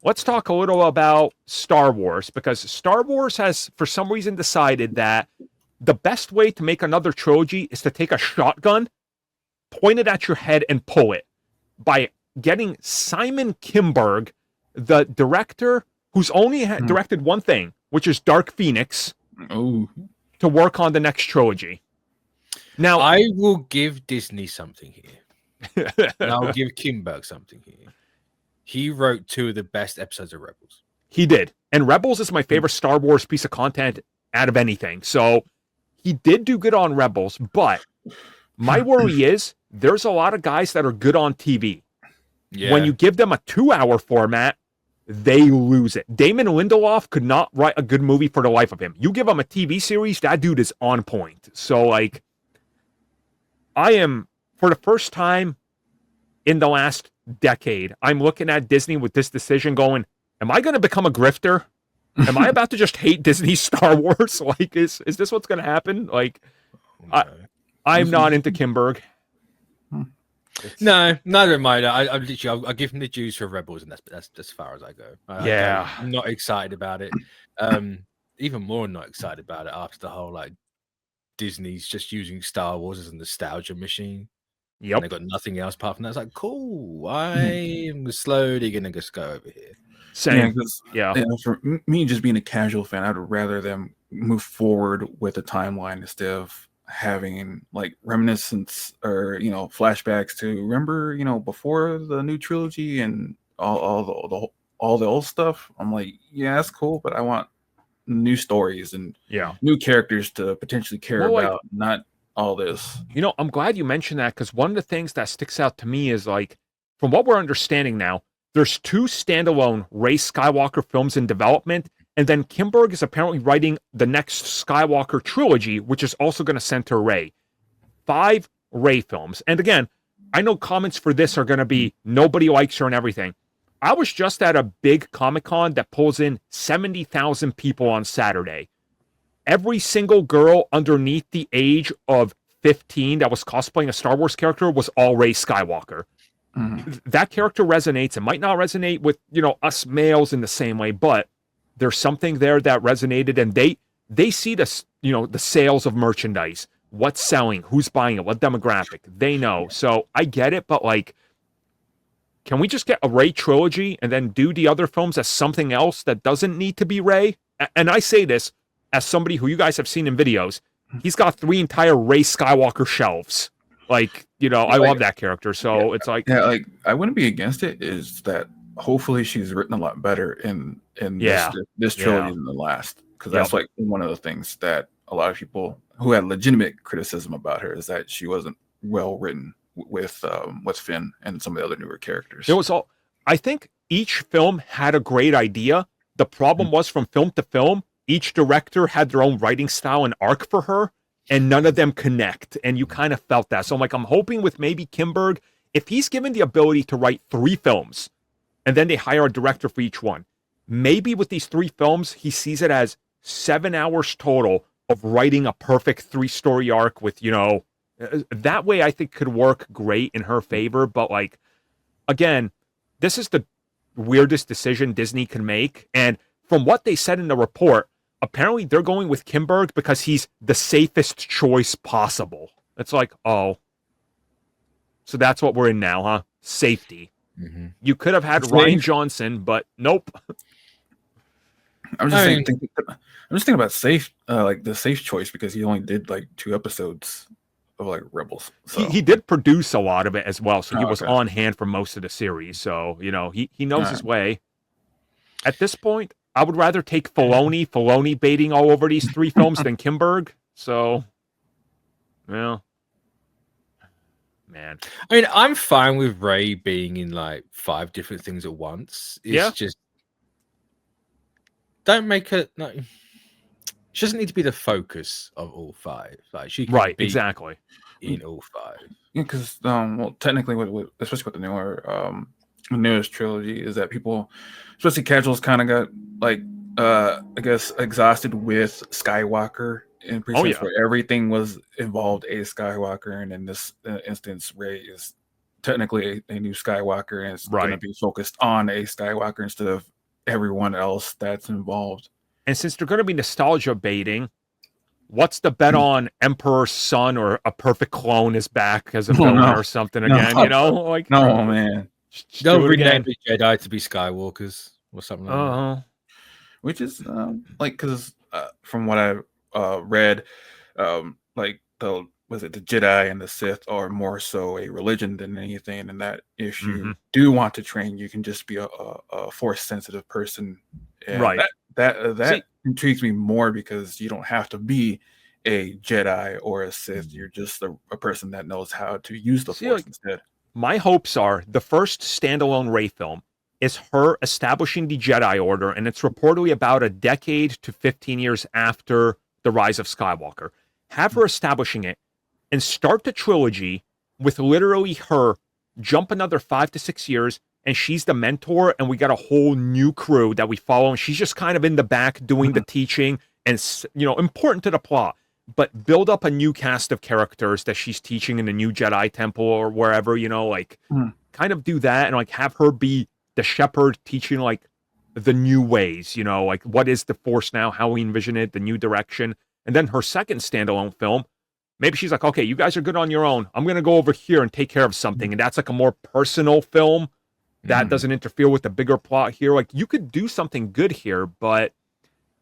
let's talk a little about Star Wars, because Star Wars has, for some reason, decided that the best way to make another trilogy is to take a shotgun, point it at your head, and pull it by getting Simon Kinberg, the director who's only directed one thing, which is Dark Phoenix, to work on the next trilogy. Now, I will give Disney something here. And I'll give Kinberg something here. He wrote 2 of the best episodes of Rebels. He did. And Rebels is my favorite Star Wars piece of content out of anything. So he did do good on Rebels, but my worry is there's a lot of guys that are good on TV. Yeah. When you give them a 2-hour format, they lose it. Damon Lindelof could not write a good movie for the life of him. You give him a TV series, that dude is on point. So, like, I am, for the first time in the last decade, I'm looking at Disney with this decision going, am I going to become a grifter? Am I about to just hate Disney's Star Wars? Like, is this what's going to happen? Like, I'm not into Kinberg. No, neither am I. I literally, I'll give him the juice for Rebels, and that's as far as I go. I'm not excited about it. Even more not excited about it after the whole like Disney's just using Star Wars as a nostalgia machine. Yep, and they got nothing else apart from that. It's like, cool. I'm slowly gonna just go over here. Same. For me, just being a casual fan, I'd rather them move forward with a timeline instead of having like reminiscence or flashbacks to remember before the new trilogy and all the old stuff. I'm like, yeah, that's cool, but I want new stories and new characters to potentially care about, not all this. I'm glad you mentioned that, because one of the things that sticks out to me is, like, from what we're understanding now, there's 2 standalone Rey Skywalker films in development. And then Kinberg is apparently writing the next Skywalker trilogy, which is also going to center Rey. 5 Rey films. And again, I know comments for this are going to be nobody likes her and everything. I was just at a big Comic-Con that pulls in 70,000 people on Saturday. Every single girl underneath the age of 15 that was cosplaying a Star Wars character was all Rey Skywalker. That character resonates. It might not resonate with, us males in the same way, but there's something there that resonated, and they see the sales of merchandise, what's selling, who's buying it, what demographic. They know. So I get it, but like, can we just get a Rey trilogy and then do the other films as something else that doesn't need to be Rey? And I say this as somebody who you guys have seen in videos. He's got 3 entire Rey Skywalker shelves. Like, I love that character. So it's like, I wouldn't be against it. Is that hopefully she's written a lot better in this trilogy than the last, because that's like one of the things that a lot of people who had legitimate criticism about her is that she wasn't well written with Finn and some of the other newer characters. I think each film had a great idea. The problem was, from film to film, each director had their own writing style and arc for her, and none of them connect. And you kind of felt that. So I'm hoping with maybe Kinberg, if he's given the ability to write 3 films, and then they hire a director for each one, maybe with these 3 films, he sees it as 7 hours total of writing a perfect 3-story arc with, that way I think could work great in her favor. But like, again, this is the weirdest decision Disney can make. And from what they said in the report, apparently they're going with Kinberg because he's the safest choice possible. It's like, oh, so that's what we're in now, huh? Safety. Mm-hmm. You could have had Rian Johnson, but nope. I'm just thinking about safe, like the safe choice, because he only did like 2 episodes of like Rebels. So. He did produce a lot of it as well, so he was on hand for most of the series. So he knows his way. At this point, I would rather take Filoni baiting all over these 3 films than Kinberg. So, well. Man. I mean, I'm fine with Rey being in like 5 different things at once. It's just don't make it. No, she doesn't need to be the focus of all 5. Like she can be exactly in all 5. Yeah, because technically, especially with the newest trilogy, is that people, especially casuals, kind of got like I guess exhausted with Skywalker. In precinct where everything was involved a Skywalker, and in this instance, Rey is technically a new Skywalker, and it's going to be focused on a Skywalker instead of everyone else that's involved. And since they're going to be nostalgia baiting, what's the bet on Emperor's son or a perfect clone is back as a villain or something again? You know, like man, they'll rename the Jedi to be Skywalkers or something like that. Which is like, because from what I read, like the Jedi and the Sith are more so a religion than anything, and that if you do want to train, you can just be a force sensitive person. And that intrigues me more, because you don't have to be a Jedi or a Sith. You're just a person that knows how to use the force instead. My hopes are the first standalone Rey film is her establishing the Jedi Order, and it's reportedly about a decade to 15 years after the Rise of Skywalker. Have her establishing it, and start the trilogy with literally her jump another 5 to 6 years, and she's the mentor, and we got a whole new crew that we follow, and she's just kind of in the back doing the teaching, and, you know, important to the plot, but build up a new cast of characters that she's teaching in the new Jedi temple or wherever, you know, like kind of do that, and like have her be the shepherd teaching like the new ways, you know, like what is the Force now, how we envision it, the new direction. And then her second standalone film, maybe she's like, okay, you guys are good on your own. I'm going to go over here and take care of something. And that's like a more personal film that doesn't interfere with the bigger plot here. Like, you could do something good here, but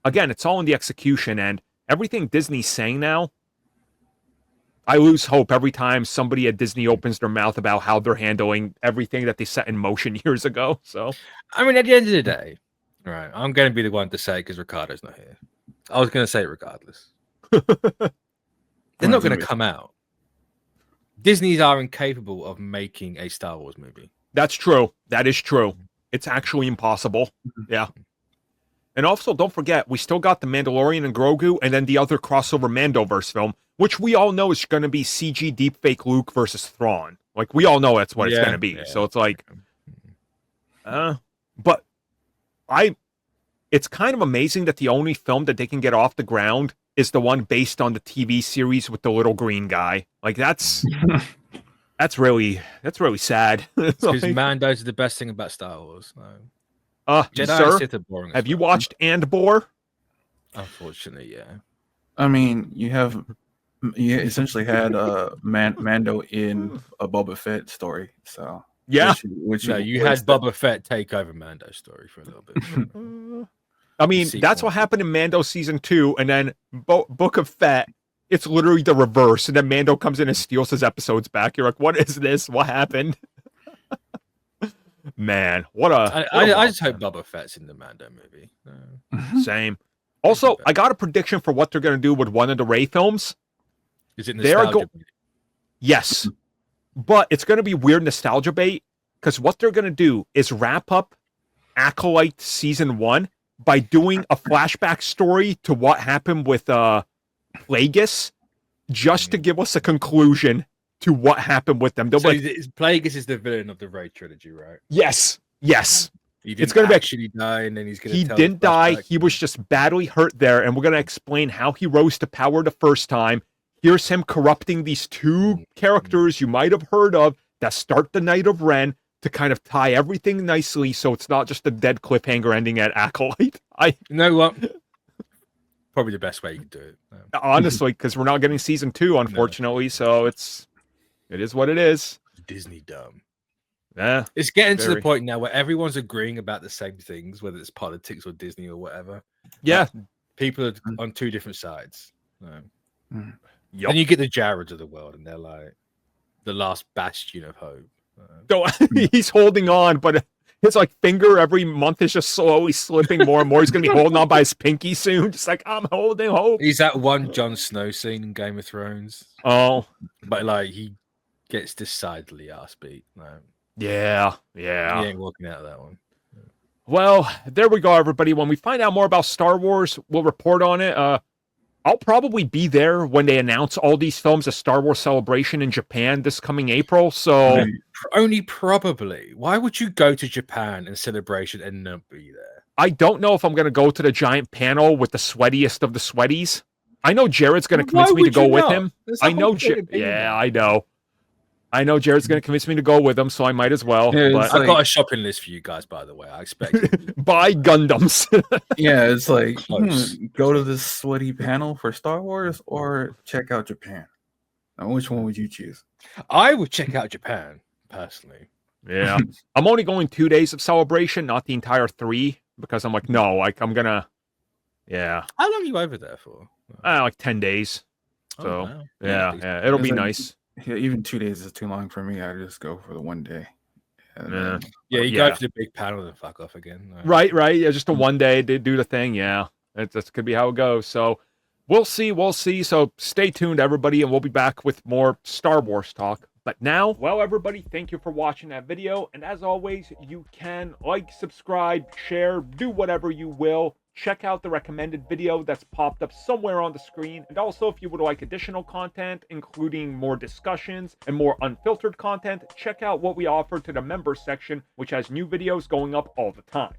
again, it's all in the execution. And everything Disney's saying now, I lose hope every time somebody at Disney opens their mouth about how they're handling everything that they set in motion years ago. So, I mean, at the end of the day, all right, I'm going to be the one to say because Ricardo's not here. I was going to say it regardless. They're not going to come out. Disney's are incapable of making a Star Wars movie. That's true. That is true. It's actually impossible. Yeah. And also, don't forget, we still got the Mandalorian and Grogu, and then the other crossover Mandoverse film, which we all know is going to be CG deepfake Luke versus Thrawn. Like, we all know that's what it's going to be. Yeah. So it's like, but it's kind of amazing that the only film that they can get off the ground is the one based on the TV series with the little green guy. Like, that's really sad. Because Mando's are the best thing about Star Wars. Jedi sir, Sith are boring. Have you watched Andor? Unfortunately, yeah. I mean, you essentially had Mando in a Boba Fett story, so yeah. You had Boba Fett take over Mando's story for a little bit. I mean, that's what happened in Mando season 2, and then Book of Fett. It's literally the reverse, and then Mando comes in and steals his episodes back. You're like, what is this? What happened? Man, I just hope Boba Fett's in the Mando movie. Same. Also, I got a prediction for what they're going to do with one of the Rey films. Is it nostalgia? Yes, but it's going to be weird nostalgia bait, because what they're going to do is wrap up Acolyte season 1 by doing a flashback story to what happened with Plagueis, just to give us a conclusion to what happened with them. Plagueis is the villain of the Rey trilogy, right? Yes. It's going to actually die, and then he's going to. He didn't die. He was just badly hurt there, and we're going to explain how he rose to power the first time. Here's him corrupting these two characters you might have heard of that start the Night of Ren to kind of tie everything nicely, so it's not just a dead cliffhanger ending at Acolyte. You know what? Probably the best way you can do it. Honestly, because we're not getting season 2, unfortunately, so it is what it is. Disney dumb. Yeah, it's getting to the point now where everyone's agreeing about the same things, whether it's politics or Disney or whatever. Yeah, people are on two different sides. Yep. And you get the Jareds of the world, and they're like the last bastion of hope. He's holding on, but his like finger every month is just slowly slipping more and more. He's gonna be holding on by his pinky soon, just like, I'm holding hope. He's that one Jon Snow scene in Game of Thrones. Oh, but like he gets decidedly ass beat. Yeah. He ain't walking out of that one. Well, there we go, everybody. When we find out more about Star Wars, we'll report on it. I'll probably be there when they announce all these films at Star Wars Celebration in Japan this coming April. So only probably. Why would you go to Japan in Celebration and not be there? I don't know if I'm going to go to the giant panel with the sweatiest of the sweaties. I know Jared's going to convince me to go with him. I know. Yeah, I know. I know Jared's going to convince me to go with him, so I might as well. Yeah, but it's I've got a shopping list for you guys, by the way. I expect buy Gundams. yeah, it's like Close. go to this sweaty panel for Star Wars or check out Japan. Now, which one would you choose? I would check out Japan personally. Yeah. I'm only going 2 days of celebration, not the entire 3, because I'm like, no, like I'm gonna yeah. How long are you over there for? Like 10 days. Oh, So wow. yeah, it'll be nice. Yeah, even 2 days is too long for me. I just go for the 1 day. Yeah. Yeah, you Yeah. go for the big panel and fuck off again. Right. Yeah, just a 1 day to do the thing. Yeah. That's could be how it goes. So we'll see. So stay tuned, everybody, and we'll be back with more Star Wars talk. But now, well, everybody, thank you for watching that video. And as always, you can like, subscribe, share, do whatever you will. Check out the recommended video that's popped up somewhere on the screen. And also, if you would like additional content, including more discussions and more unfiltered content, check out what we offer to the members section, which has new videos going up all the time.